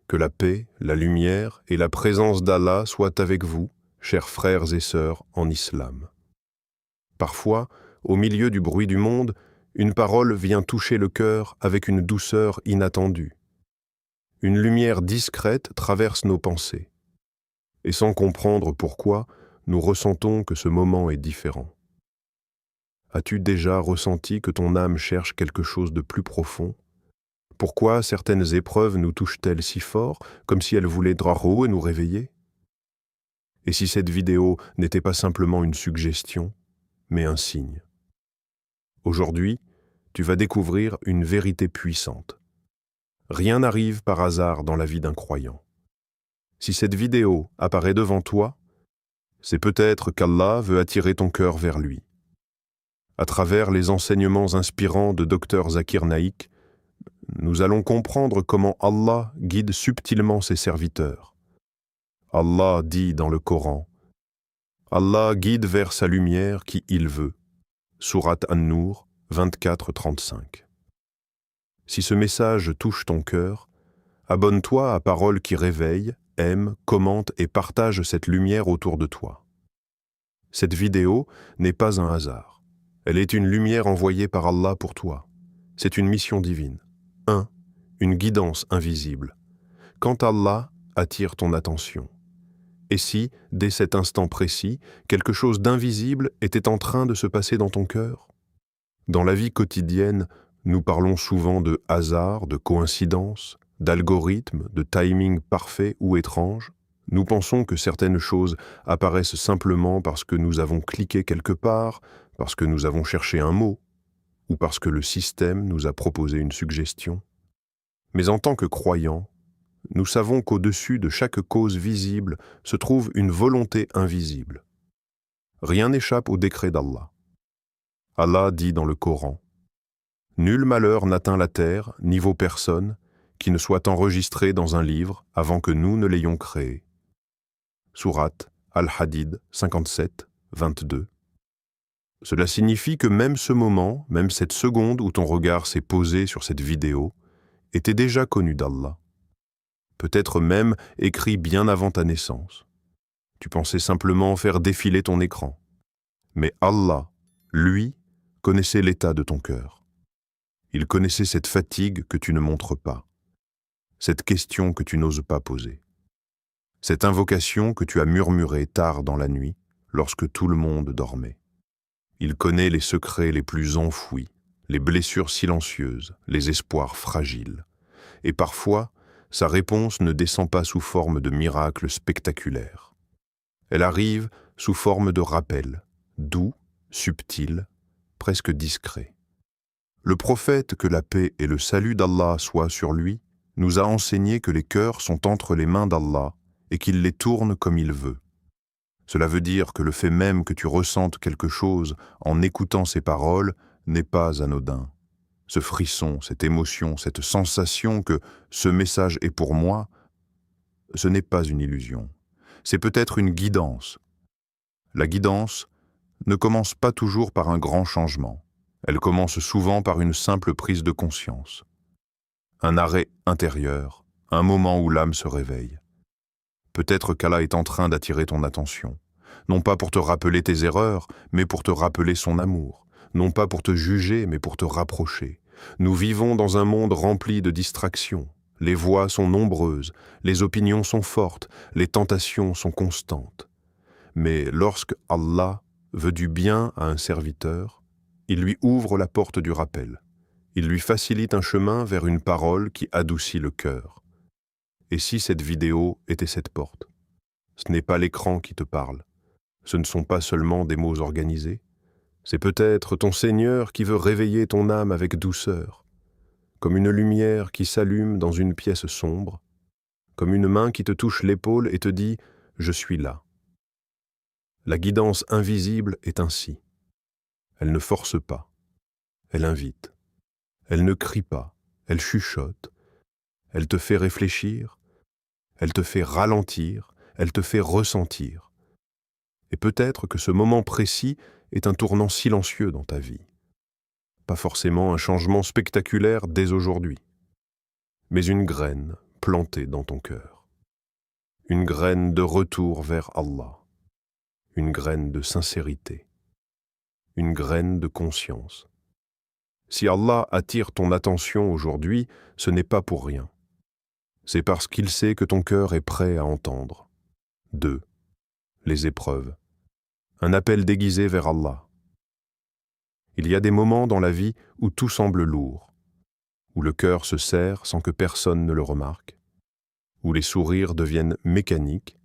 Que la paix, la lumière et la présence d'Allah soient avec vous, chers frères et sœurs en islam. Parfois, au milieu du bruit du monde, une parole vient toucher le cœur avec une douceur inattendue. Une lumière discrète traverse nos pensées. Et sans comprendre pourquoi, nous ressentons que ce moment est différent. As-tu déjà ressenti que ton âme cherche quelque chose de plus profond? Pourquoi certaines épreuves nous touchent-elles si fort, comme si elles voulaient draro et nous réveiller? Et si cette vidéo n'était pas simplement une suggestion, mais un signe? Aujourd'hui, tu vas découvrir une vérité puissante. Rien n'arrive par hasard dans la vie d'un croyant. Si cette vidéo apparaît devant toi, c'est peut-être qu'Allah veut attirer ton cœur vers lui. À travers les enseignements inspirants de Dr Zakir Naik, nous allons comprendre comment Allah guide subtilement ses serviteurs. Allah dit dans le Coran, « Allah guide vers sa lumière qui il veut » Sourate An-Nur 24-35. Si ce message touche ton cœur, abonne-toi à Paroles qui réveillent, aime, commente et partage cette lumière autour de toi. Cette vidéo n'est pas un hasard. Elle est une lumière envoyée par Allah pour toi. C'est une mission divine. 1. Une guidance invisible. Quand Allah attire ton attention. Et si, dès cet instant précis, quelque chose d'invisible était en train de se passer dans ton cœur? Dans la vie quotidienne, nous parlons souvent de hasard, de coïncidence, d'algorithme, de timing parfait ou étrange. Nous pensons que certaines choses apparaissent simplement parce que nous avons cliqué quelque part, parce que nous avons cherché un mot, ou parce que le système nous a proposé une suggestion. Mais en tant que croyants, nous savons qu'au-dessus de chaque cause visible se trouve une volonté invisible. Rien n'échappe au décret d'Allah. Allah dit dans le Coran, « Nul malheur n'atteint la terre, ni vos personnes, qui ne soit enregistré dans un livre avant que nous ne l'ayons créé. » Sourate Al-Hadid 57, 22. Cela signifie que même ce moment, même cette seconde où ton regard s'est posé sur cette vidéo, était déjà connu d'Allah. Peut-être même écrit bien avant ta naissance. Tu pensais simplement faire défiler ton écran. Mais Allah, lui, connaissait l'état de ton cœur. Il connaissait cette fatigue que tu ne montres pas, cette question que tu n'oses pas poser, cette invocation que tu as murmurée tard dans la nuit, lorsque tout le monde dormait. Il connaît les secrets les plus enfouis, les blessures silencieuses, les espoirs fragiles. Et parfois, sa réponse ne descend pas sous forme de miracles spectaculaires. Elle arrive sous forme de rappel, doux, subtil, presque discret. Le prophète, que la paix et le salut d'Allah soient sur lui, nous a enseigné que les cœurs sont entre les mains d'Allah et qu'il les tourne comme il veut. Cela veut dire que le fait même que tu ressentes quelque chose en écoutant ces paroles n'est pas anodin. Ce frisson, cette émotion, cette sensation que ce message est pour moi, ce n'est pas une illusion. C'est peut-être une guidance. La guidance ne commence pas toujours par un grand changement. Elle commence souvent par une simple prise de conscience. Un arrêt intérieur, un moment où l'âme se réveille. Peut-être qu'Allah est en train d'attirer ton attention, non pas pour te rappeler tes erreurs, mais pour te rappeler son amour, non pas pour te juger, mais pour te rapprocher. Nous vivons dans un monde rempli de distractions. Les voix sont nombreuses, les opinions sont fortes, les tentations sont constantes. Mais lorsque Allah veut du bien à un serviteur, il lui ouvre la porte du rappel. Il lui facilite un chemin vers une parole qui adoucit le cœur. Et si cette vidéo était cette porte? Ce n'est pas l'écran qui te parle. Ce ne sont pas seulement des mots organisés. C'est peut-être ton Seigneur qui veut réveiller ton âme avec douceur, comme une lumière qui s'allume dans une pièce sombre, comme une main qui te touche l'épaule et te dit « Je suis là ». La guidance invisible est ainsi. Elle ne force pas, elle invite. Elle ne crie pas, elle chuchote. Elle te fait réfléchir, elle te fait ralentir, elle te fait ressentir. Et peut-être que ce moment précis est un tournant silencieux dans ta vie. Pas forcément un changement spectaculaire dès aujourd'hui, mais une graine plantée dans ton cœur. Une graine de retour vers Allah. Une graine de sincérité. Une graine de conscience. Si Allah attire ton attention aujourd'hui, ce n'est pas pour rien. C'est parce qu'il sait que ton cœur est prêt à entendre. 2. Les épreuves. Un appel déguisé vers Allah. Il y a des moments dans la vie où tout semble lourd, où le cœur se serre sans que personne ne le remarque, où les sourires deviennent mécaniques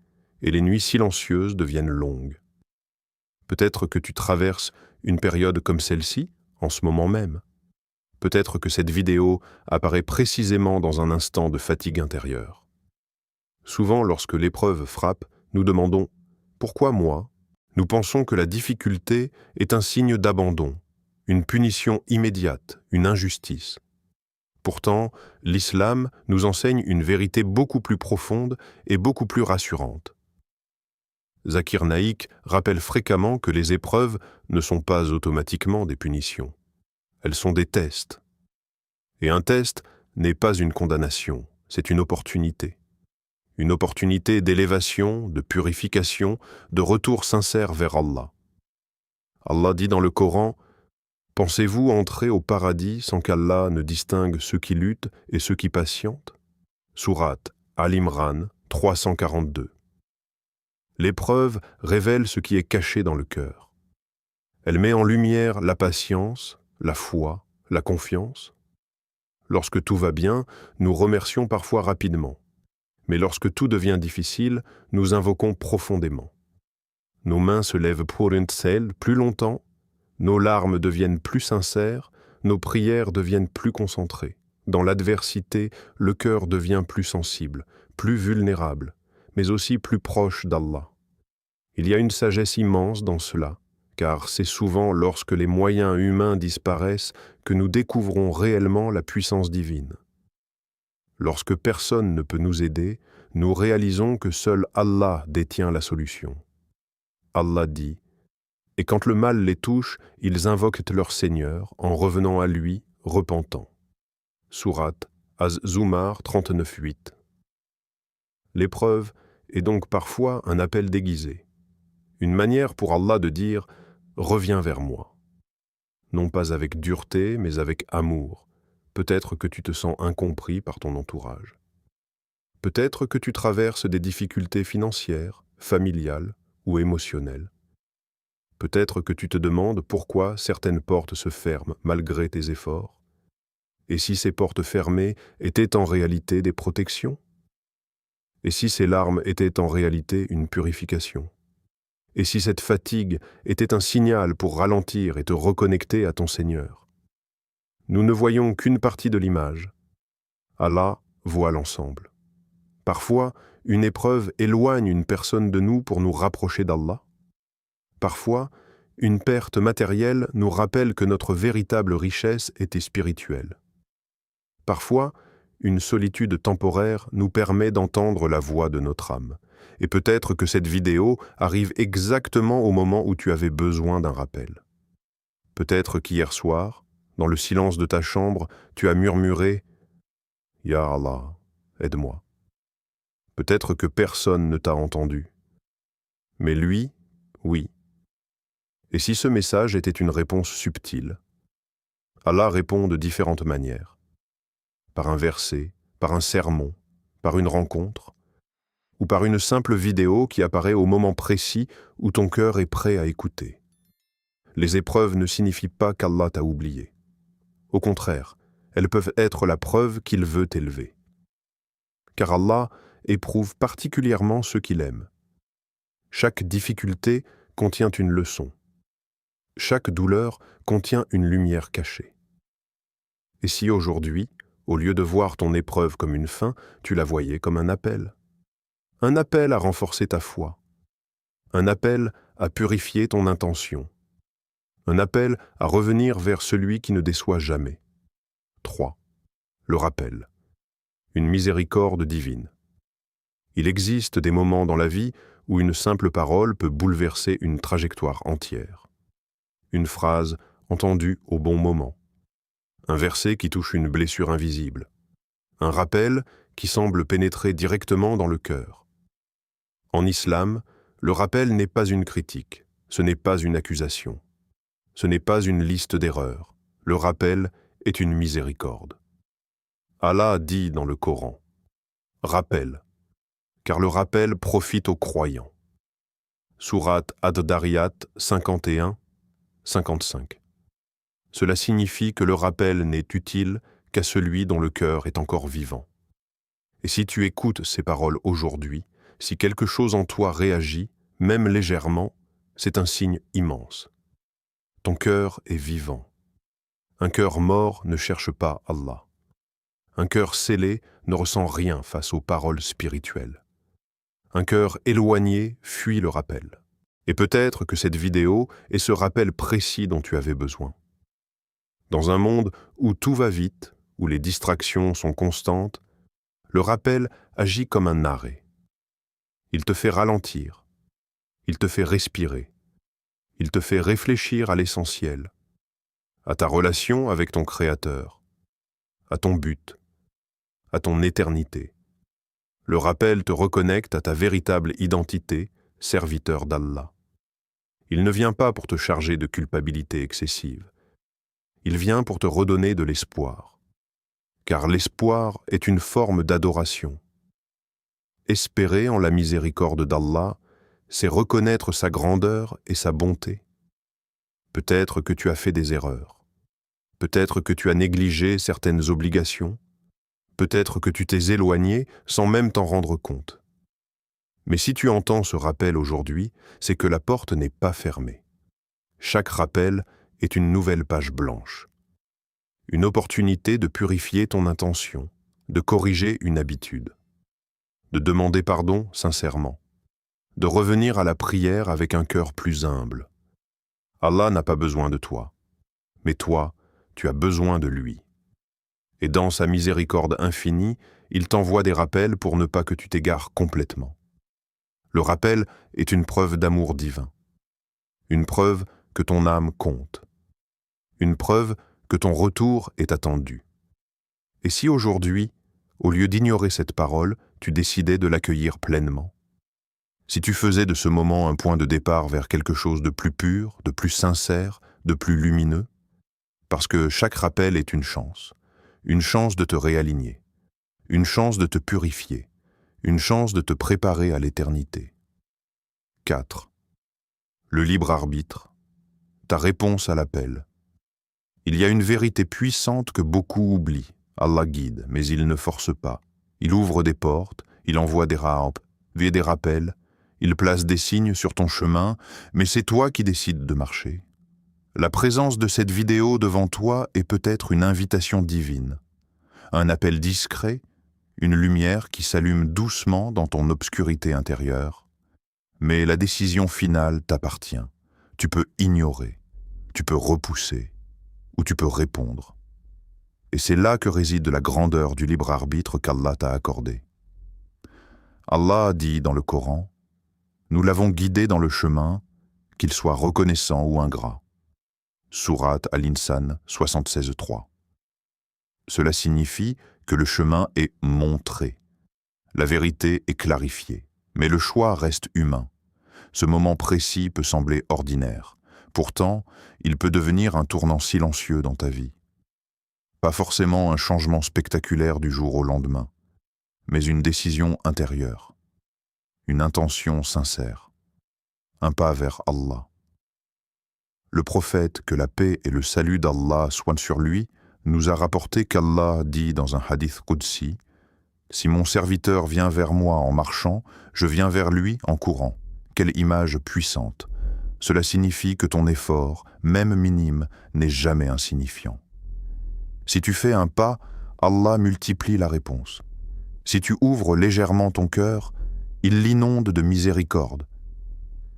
et les nuits silencieuses deviennent longues. Peut-être que tu traverses une période comme celle-ci, en ce moment même. Peut-être que cette vidéo apparaît précisément dans un instant de fatigue intérieure. Souvent, lorsque l'épreuve frappe, nous demandons « Pourquoi moi ?» Nous pensons que la difficulté est un signe d'abandon, une punition immédiate, une injustice. Pourtant, l'islam nous enseigne une vérité beaucoup plus profonde et beaucoup plus rassurante. Zakir Naik rappelle fréquemment que les épreuves ne sont pas automatiquement des punitions. Elles sont des tests. Et un test n'est pas une condamnation, c'est une opportunité. Une opportunité d'élévation, de purification, de retour sincère vers Allah. Allah dit dans le Coran « Pensez-vous entrer au paradis sans qu'Allah ne distingue ceux qui luttent et ceux qui patientent » Sourate Al-Imran 342. L'épreuve révèle ce qui est caché dans le cœur. Elle met en lumière la patience, la foi, la confiance. Lorsque tout va bien, nous remercions parfois rapidement. Mais lorsque tout devient difficile, nous invoquons profondément. Nos mains se lèvent pour une tsel plus longtemps, nos larmes deviennent plus sincères, nos prières deviennent plus concentrées. Dans l'adversité, le cœur devient plus sensible, plus vulnérable, mais aussi plus proche d'Allah. Il y a une sagesse immense dans cela, car c'est souvent lorsque les moyens humains disparaissent que nous découvrons réellement la puissance divine. Lorsque personne ne peut nous aider, nous réalisons que seul Allah détient la solution. Allah dit « Et quand le mal les touche, ils invoquent leur Seigneur en revenant à lui, repentant. » Sourate Az-Zumar 39:8. L'épreuve est donc parfois un appel déguisé, une manière pour Allah de dire « Reviens vers moi ». Non pas avec dureté, mais avec amour. Peut-être que tu te sens incompris par ton entourage. Peut-être que tu traverses des difficultés financières, familiales ou émotionnelles. Peut-être que tu te demandes pourquoi certaines portes se ferment malgré tes efforts. Et si ces portes fermées étaient en réalité des protections? Et si ces larmes étaient en réalité une purification? Et si cette fatigue était un signal pour ralentir et te reconnecter à ton Seigneur? Nous ne voyons qu'une partie de l'image. Allah voit l'ensemble. Parfois, une épreuve éloigne une personne de nous pour nous rapprocher d'Allah. Parfois, une perte matérielle nous rappelle que notre véritable richesse était spirituelle. Parfois, une solitude temporaire nous permet d'entendre la voix de notre âme. Et peut-être que cette vidéo arrive exactement au moment où tu avais besoin d'un rappel. Peut-être qu'hier soir, dans le silence de ta chambre, tu as murmuré « Ya Allah, aide-moi ». Peut-être que personne ne t'a entendu. Mais lui, oui. Et si ce message était une réponse subtile? Allah répond de différentes manières. Par un verset, par un sermon, par une rencontre, ou par une simple vidéo qui apparaît au moment précis où ton cœur est prêt à écouter. Les épreuves ne signifient pas qu'Allah t'a oublié. Au contraire, elles peuvent être la preuve qu'il veut t'élever. Car Allah éprouve particulièrement ceux qu'il aime. Chaque difficulté contient une leçon. Chaque douleur contient une lumière cachée. Et si aujourd'hui, au lieu de voir ton épreuve comme une fin, tu la voyais comme un appel à renforcer ta foi, un appel à purifier ton intention, un appel à revenir vers celui qui ne déçoit jamais. 3. Le rappel. Une miséricorde divine. Il existe des moments dans la vie où une simple parole peut bouleverser une trajectoire entière. Une phrase entendue au bon moment. Un verset qui touche une blessure invisible. Un rappel qui semble pénétrer directement dans le cœur. En islam, le rappel n'est pas une critique, ce n'est pas une accusation, ce n'est pas une liste d'erreurs. Le rappel est une miséricorde. Allah dit dans le Coran, « Rappel, car le rappel profite aux croyants. » Sourate Ad-Dariyat 51, 55. Cela signifie que le rappel n'est utile qu'à celui dont le cœur est encore vivant. Et si tu écoutes ces paroles aujourd'hui, si quelque chose en toi réagit, même légèrement, c'est un signe immense. Ton cœur est vivant. Un cœur mort ne cherche pas Allah. Un cœur scellé ne ressent rien face aux paroles spirituelles. Un cœur éloigné fuit le rappel. Et peut-être que cette vidéo est ce rappel précis dont tu avais besoin. Dans un monde où tout va vite, où les distractions sont constantes, le rappel agit comme un arrêt. Il te fait ralentir, il te fait respirer, il te fait réfléchir à l'essentiel, à ta relation avec ton Créateur, à ton but, à ton éternité. Le rappel te reconnecte à ta véritable identité, serviteur d'Allah. Il ne vient pas pour te charger de culpabilité excessive. Il vient pour te redonner de l'espoir. Car l'espoir est une forme d'adoration. Espérer en la miséricorde d'Allah, c'est reconnaître sa grandeur et sa bonté. Peut-être que tu as fait des erreurs. Peut-être que tu as négligé certaines obligations. Peut-être que tu t'es éloigné sans même t'en rendre compte. Mais si tu entends ce rappel aujourd'hui, c'est que la porte n'est pas fermée. Chaque rappel est une nouvelle page blanche. Une opportunité de purifier ton intention, de corriger une habitude, de demander pardon sincèrement, de revenir à la prière avec un cœur plus humble. Allah n'a pas besoin de toi, mais toi, tu as besoin de lui. Et dans sa miséricorde infinie, il t'envoie des rappels pour ne pas que tu t'égares complètement. Le rappel est une preuve d'amour divin, une preuve que ton âme compte, une preuve que ton retour est attendu. Et si aujourd'hui, au lieu d'ignorer cette parole, tu décidais de l'accueillir pleinement? Si tu faisais de ce moment un point de départ vers quelque chose de plus pur, de plus sincère, de plus lumineux? Parce que chaque rappel est une chance de te réaligner, une chance de te purifier, une chance de te préparer à l'éternité. 4. Le libre arbitre, ta réponse à l'appel. Il y a une vérité puissante que beaucoup oublient. Allah guide, mais il ne force pas. Il ouvre des portes, il envoie des rappels, il place des signes sur ton chemin, mais c'est toi qui décides de marcher. La présence de cette vidéo devant toi est peut-être une invitation divine. Un appel discret, une lumière qui s'allume doucement dans ton obscurité intérieure. Mais la décision finale t'appartient. Tu peux ignorer, tu peux repousser, ou tu peux répondre. Et c'est là que réside la grandeur du libre arbitre qu'Allah t'a accordé. Allah dit dans le Coran, « Nous l'avons guidé dans le chemin, qu'il soit reconnaissant ou ingrat. » Sourate Al-Insan 76.3. Cela signifie que le chemin est montré. La vérité est clarifiée, mais le choix reste humain. Ce moment précis peut sembler ordinaire. Pourtant, il peut devenir un tournant silencieux dans ta vie. Pas forcément un changement spectaculaire du jour au lendemain, mais une décision intérieure, une intention sincère, un pas vers Allah. Le prophète, que la paix et le salut d'Allah soient sur lui, nous a rapporté qu'Allah dit dans un hadith qudsi, « Si mon serviteur vient vers moi en marchant, je viens vers lui en courant. » Quelle image puissante! Cela signifie que ton effort, même minime, n'est jamais insignifiant. Si tu fais un pas, Allah multiplie la réponse. Si tu ouvres légèrement ton cœur, il l'inonde de miséricorde.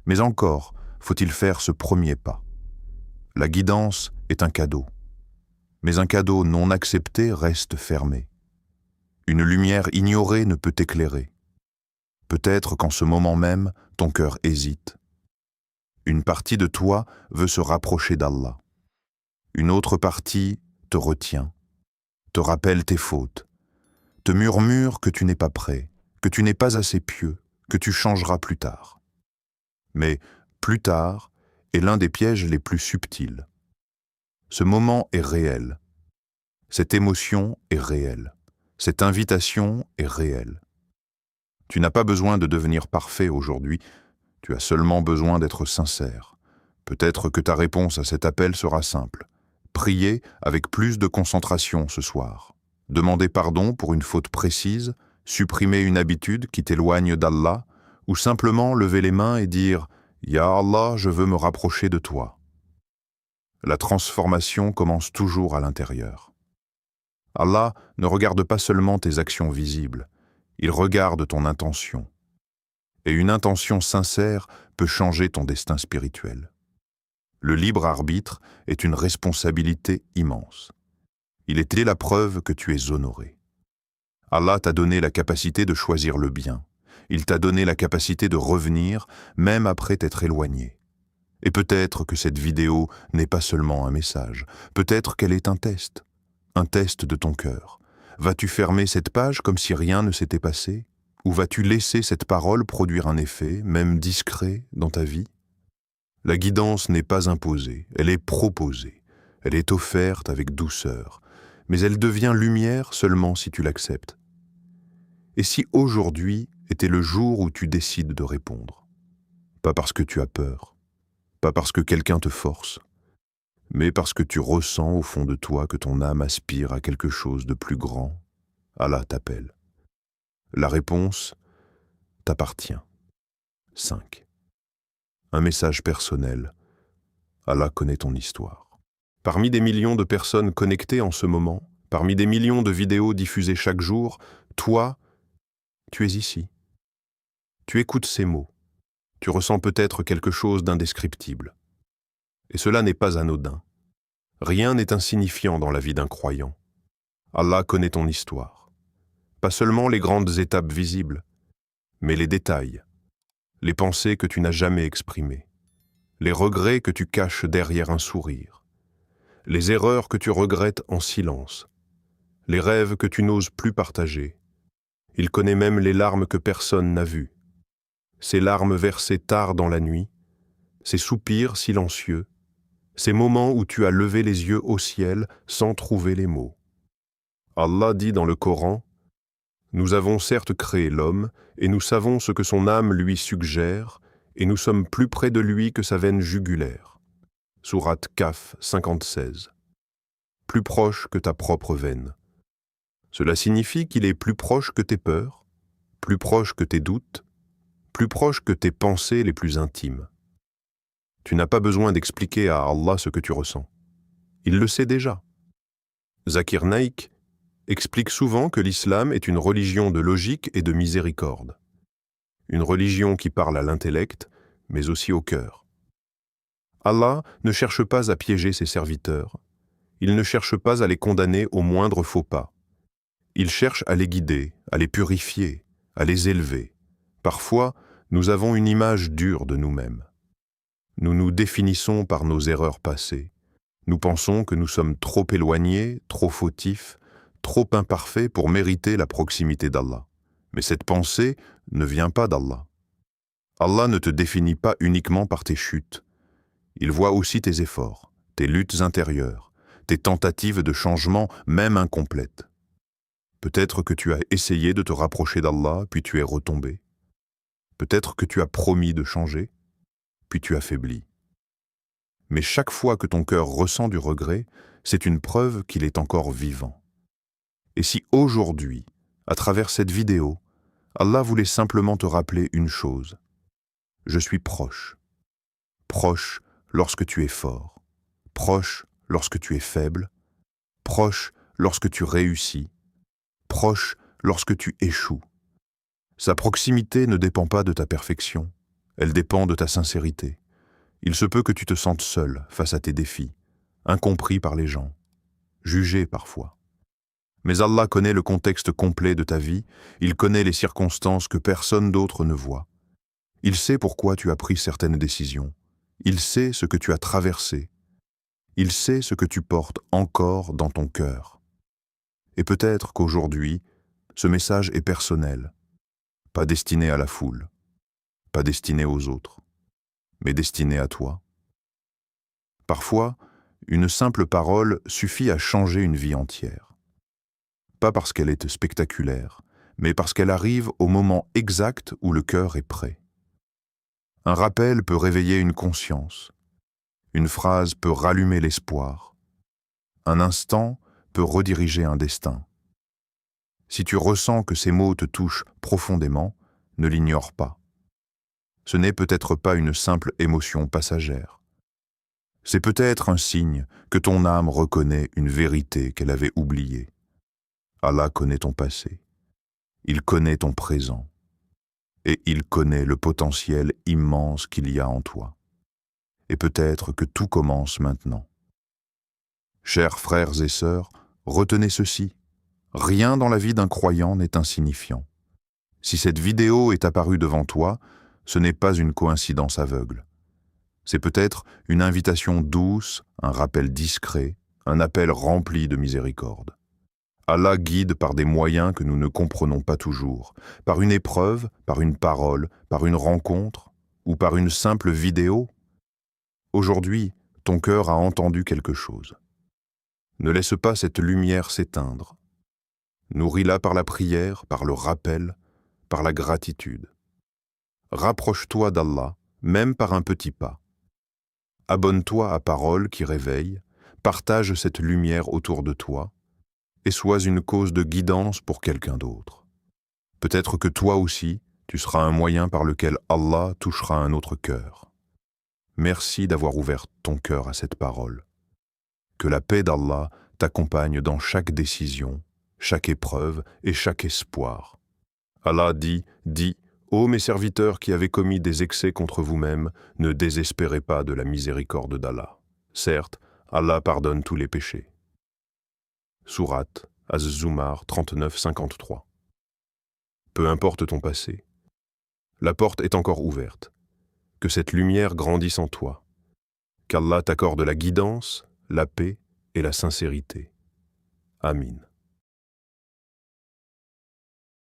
Mais encore, faut-il faire ce premier pas. La guidance est un cadeau. Mais un cadeau non accepté reste fermé. Une lumière ignorée ne peut t'éclairer. Peut-être qu'en ce moment même, ton cœur hésite. Une partie de toi veut se rapprocher d'Allah. Une autre partie te retient, te rappelle tes fautes, te murmure que tu n'es pas prêt, que tu n'es pas assez pieux, que tu changeras plus tard. Mais plus tard est l'un des pièges les plus subtils. Ce moment est réel. Cette émotion est réelle. Cette invitation est réelle. Tu n'as pas besoin de devenir parfait aujourd'hui, tu as seulement besoin d'être sincère. Peut-être que ta réponse à cet appel sera simple. Priez avec plus de concentration ce soir. Demander pardon pour une faute précise, supprimer une habitude qui t'éloigne d'Allah, ou simplement lever les mains et dire « Ya Allah, je veux me rapprocher de toi ». La transformation commence toujours à l'intérieur. Allah ne regarde pas seulement tes actions visibles, il regarde ton intention. Et une intention sincère peut changer ton destin spirituel. Le libre arbitre est une responsabilité immense. Il était la preuve que tu es honoré. Allah t'a donné la capacité de choisir le bien. Il t'a donné la capacité de revenir, même après t'être éloigné. Et peut-être que cette vidéo n'est pas seulement un message, peut-être qu'elle est un test de ton cœur. Vas-tu fermer cette page comme si rien ne s'était passé? Ou vas-tu laisser cette parole produire un effet, même discret, dans ta vie? La guidance n'est pas imposée, elle est proposée. Elle est offerte avec douceur, mais elle devient lumière seulement si tu l'acceptes. Et si aujourd'hui était le jour où tu décides de répondre? Pas parce que tu as peur, pas parce que quelqu'un te force, mais parce que tu ressens au fond de toi que ton âme aspire à quelque chose de plus grand. Allah t'appelle. La réponse t'appartient. 5. Un message personnel. Allah connaît ton histoire. Parmi des millions de personnes connectées en ce moment, parmi des millions de vidéos diffusées chaque jour, toi, tu es ici. Tu écoutes ces mots. Tu ressens peut-être quelque chose d'indescriptible. Et cela n'est pas anodin. Rien n'est insignifiant dans la vie d'un croyant. Allah connaît ton histoire. Pas seulement les grandes étapes visibles, mais les détails, les pensées que tu n'as jamais exprimées, les regrets que tu caches derrière un sourire, les erreurs que tu regrettes en silence, les rêves que tu n'oses plus partager. Il connaît même les larmes que personne n'a vues, ces larmes versées tard dans la nuit, ces soupirs silencieux, ces moments où tu as levé les yeux au ciel sans trouver les mots. Allah dit dans le Coran, « Nous avons certes créé l'homme, et nous savons ce que son âme lui suggère, et nous sommes plus près de lui que sa veine jugulaire. » Sourate Kaf 50-16. Plus proche que ta propre veine. Cela signifie qu'il est plus proche que tes peurs, plus proche que tes doutes, plus proche que tes pensées les plus intimes. Tu n'as pas besoin d'expliquer à Allah ce que tu ressens. Il le sait déjà. Zakir Naik explique souvent que l'islam est une religion de logique et de miséricorde. Une religion qui parle à l'intellect, mais aussi au cœur. Allah ne cherche pas à piéger ses serviteurs. Il ne cherche pas à les condamner au moindre faux pas. Il cherche à les guider, à les purifier, à les élever. Parfois, nous avons une image dure de nous-mêmes. Nous nous définissons par nos erreurs passées. Nous pensons que nous sommes trop éloignés, trop fautifs, trop imparfaits pour mériter la proximité d'Allah. Mais cette pensée ne vient pas d'Allah. Allah ne te définit pas uniquement par tes chutes. Il voit aussi tes efforts, tes luttes intérieures, tes tentatives de changement, même incomplètes. Peut-être que tu as essayé de te rapprocher d'Allah, puis tu es retombé. Peut-être que tu as promis de changer, puis tu affaiblis. Mais chaque fois que ton cœur ressent du regret, c'est une preuve qu'il est encore vivant. Et si aujourd'hui, à travers cette vidéo, Allah voulait simplement te rappeler une chose, je suis proche. Proche lorsque tu es fort, proche lorsque tu es faible, proche lorsque tu réussis, proche lorsque tu échoues. Sa proximité ne dépend pas de ta perfection, elle dépend de ta sincérité. Il se peut que tu te sentes seul face à tes défis, incompris par les gens, jugé parfois. Mais Allah connaît le contexte complet de ta vie, il connaît les circonstances que personne d'autre ne voit. Il sait pourquoi tu as pris certaines décisions, il sait ce que tu as traversé, il sait ce que tu portes encore dans ton cœur. Et peut-être qu'aujourd'hui, Ce message est personnel, pas destiné à la foule, pas destiné aux autres, mais destiné à toi. Parfois, une simple parole suffit à changer une vie entière. Pas parce qu'elle est spectaculaire, mais parce qu'elle arrive au moment exact où le cœur est prêt. Un rappel peut réveiller une conscience. Une phrase peut rallumer l'espoir. Un instant peut rediriger un destin. Si tu ressens que ces mots te touchent profondément, ne l'ignore pas. Ce n'est peut-être pas une simple émotion passagère. C'est peut-être un signe que ton âme reconnaît une vérité qu'elle avait oubliée. Allah connaît ton passé. Il connaît ton présent. Et il connaît le potentiel immense qu'il y a en toi. Et peut-être que tout commence maintenant. Chers frères et sœurs, retenez ceci. Rien dans la vie d'un croyant n'est insignifiant. Si cette vidéo est apparue devant toi, ce n'est pas une coïncidence aveugle. C'est peut-être une invitation douce, un rappel discret, un appel rempli de miséricorde. Allah guide par des moyens que nous ne comprenons pas toujours, par une épreuve, par une parole, par une rencontre ou par une simple vidéo. Aujourd'hui, ton cœur a entendu quelque chose. Ne laisse pas cette lumière s'éteindre. Nourris-la par la prière, par le rappel, par la gratitude. Rapproche-toi d'Allah, même par un petit pas. Abonne-toi à Paroles qui réveillent, partage cette lumière autour de toi et sois une cause de guidance pour quelqu'un d'autre. Peut-être que toi aussi, tu seras un moyen par lequel Allah touchera un autre cœur. Merci d'avoir ouvert ton cœur à cette parole. Que la paix d'Allah t'accompagne dans chaque décision, chaque épreuve et chaque espoir. Allah dit, ô mes serviteurs qui avez commis des excès contre vous-mêmes, ne désespérez pas de la miséricorde d'Allah. Certes, Allah pardonne tous les péchés. Sourate Az-Zumar 39-53. Peu importe ton passé, la porte est encore ouverte. Que cette lumière grandisse en toi. Qu'Allah t'accorde la guidance, la paix et la sincérité. Amin.